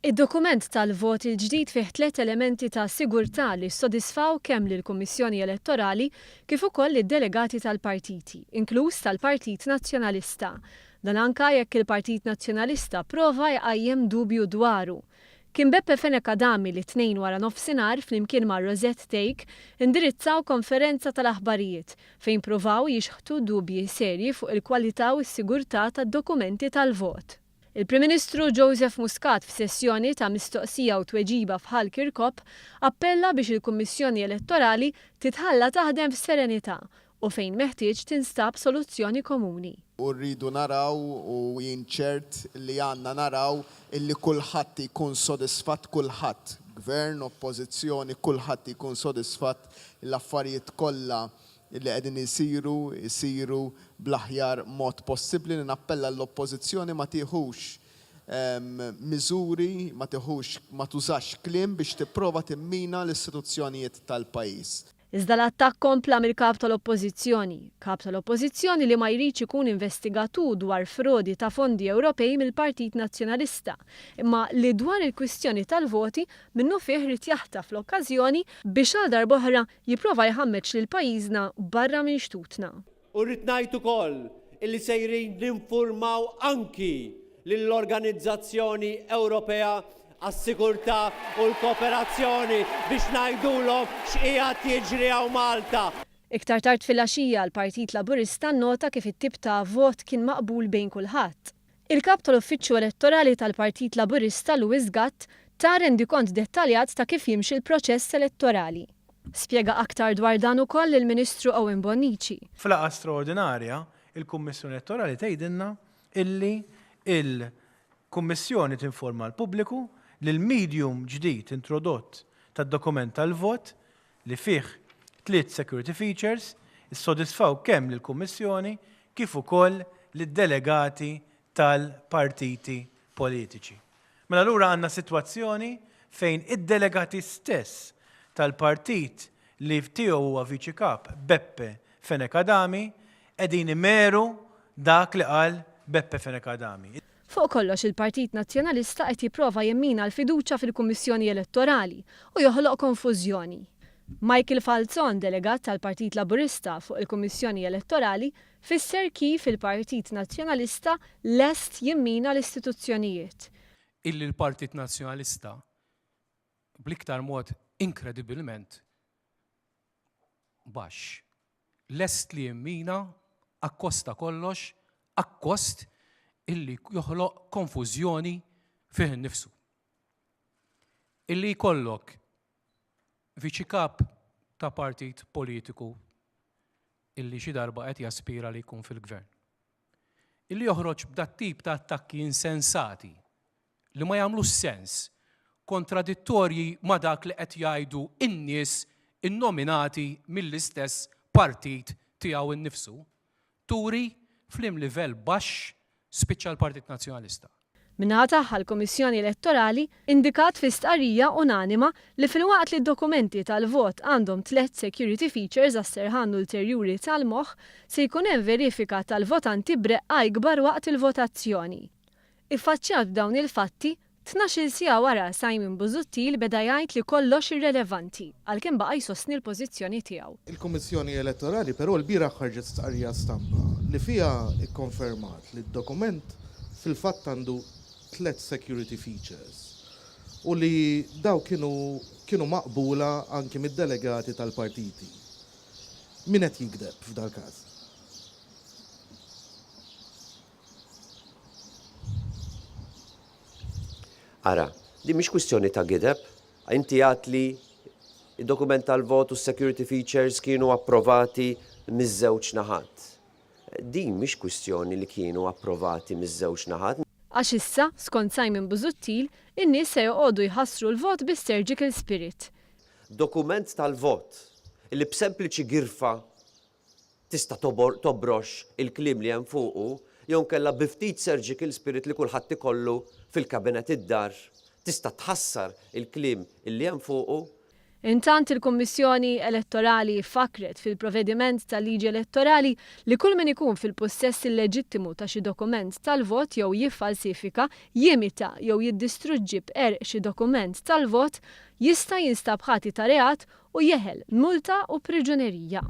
Id-dokument tal-vot il-ġdid fih tliet elementi ta' sigurtà li ssodisfaw kemm lill-Kummissjoni Elettorali kif ukoll lid-delegati tal-partiti, inkluż tal-Partit Nazzjonalista. Dan anke jekk il-Partit Nazzjonalista prova jqajjem dubju dwaru. Kien Beppe Fenekadami li tnejn wara nofsinhar flimkien ma' Rosette Take indirizzaw konferenza tal-aħbarijiet fejn pruvaw jixħtu dubji serji fuq il-kwalità u s-sigurtà tad-dokumenti tal-vot. Il-Prim Ministru Joseph Muscat f'sessjoni ta' mistoqsija u tweġiba f'Hall Kirkop appella biex il-Kummissjoni Elettorali titħalla taħdem f'serenità u fejn meħtieġ tinstab soluzzjoni komuni. U rridu naraw u jinċert li għandna naraw illi kulħadd ikun sodisfatt, kulħadd, gvern, oppożizzjoni, kulħadd ikun sodisfatt l-affarijiet kollha li qegħdin isiru bl-aħjar mod possibbli. Nappella l-oppożizzjoni ma tieħux miżuri, ma tużax kliem biex tipprova timmina l-istituzzjonijiet tal-pajjiż. Iżda l-attakk kompla mill-kap tal-Oppożizzjoni li ma jridx ikun investigatu dwar frodi ta' fondi Ewropej mill-Partit Nazzjonalista, imma li dwar il-kwistjoni tal-voti minnu fih rid jaħtaf l-okkażjoni biex għal darb'oħra jipprova jħammeġ lil pajjiżna barra minn xtutna. U rrid ngħid ukoll illi sejrin ninfurmaw anki lill-Organizzazzjoni Ewropea għas-Sigurtà u l-Kooperazzjoni biex ngħidulhom x'qiegħed jiġri hawn Malta. Iktar tard fil-għaxija l-Partit Laburista nnota kif it-tip ta' vot kien maqbul bejn kulħadd. Il-kap tal-Uffiċċju Elettorali tal-Partit Laburista Louis Gatt ta' rendikont dettaljat ta' kif jimxi l-proċess elettorali. Spjega aktar dwar dan ukoll il-Ministru Owen Bonnici. Fl-laqgħa straordinarja, il-Kummissjoni Elettorali tgħidilna illi il-Kummissjoni tinforma l-pubbliku li l-medium ġdid introdott tad-dokument tal-vot li fih tliet security features issodisfaw kemm lill-Kummissjoni kif ukoll lid-delegati tal-partiti politiċi. Mela allura għandna sitwazzjoni fejn id-delegati stess tal-partit li tiegħu huwa viċi kap Beppe Fenekadami qegħdin imeru dak li qal Beppe Fenekadami. Fuq kollox il-Partit Nazzjonalista qed jipprova jemmina l-fiduċja fil-Kummissjoni Elettorali u joħloq konfużjoni. Michael Falzon, delegat tal-Partit Laburista fuq il-Kummissjoni Elettorali, fisser kif il-Partit Nazzjonalista lest jemmina l-istituzzjonijiet. Illi l-Partit Nazzjonalista bl-iktar mod inkredibilment baxx lest li jemmina akkosta kollox, akkost illi joħloq konfużjoni fih innifsu. Illi jkollok viċi kap ta' partit politiku illi xi darba qed jaspira li jkun fil-gvern. Illi joħroġ b'dat tip ta' attakki insensati li ma jagħmlux sens, kontradittorji ma' dak li qed jgħidu in-nies innominati mill-istess partit tiegħu innifsu, turi fl-im livell baxx spiċċa l-Partit Nazzjonalista. Minħata l-Kummissjoni Elettorali indikat fi stqarrija unanima li fil-waqt li d-dokumenti tal-vot għandhom tliet security features għas-serħan ulterjuri tal-moħħ se jkun hemm verifika tal-votanti b'reqqa ikbar waqt il-votazzjoni. Iffaċċjat b'dawn il-fatti 12 siegħa wara Simon Busuttil beda jgħid li kollox irrelevanti għalkemm baqa' jsostni l-pożizzjoni tiegħu. Il-Kummissjoni Elettorali però l-bieraħ ħarġet stqarrija stampa li fiha ikkonfermat li d-dokument fil-fatt għandu tliet security features u li daw kienu maqbula anki mid-delegati tal-partiti. Min qed jikdeb f'dal każ? Ara, di mhix kwistjoni ta' gideb, inti għad li id-dokument tal-vot u security features kienu approvati miż-żewġ naħat. Din mhix kwistjoni li kienu approvati miż-żewġ naħat. Għax issa, skont Simon Busuttil, in-nies se joqogħdu jħassru l-vot bi-surgical spirit. Dokument tal-vot li b'sempliċi girfa tista' tobrox il-kliem li hemm fuqu, jew kellha bi ftit surgical spirit li kulħadd ikollu fil-kabinet id-dar tista' tħassar il-kliem li hemm fuqu. Intant il-Kummissjoni Elettorali fakret fil-provvediment tal-liġi elettorali li kull min ikun fil-possess illeġittimu ta' xi dokument tal-vot jew jiffalsifika, jimita jew jiddistruġġi b'erq xi dokument tal-vot jista' jinstab ħati ta' reat u jeħel multa u priġunerija.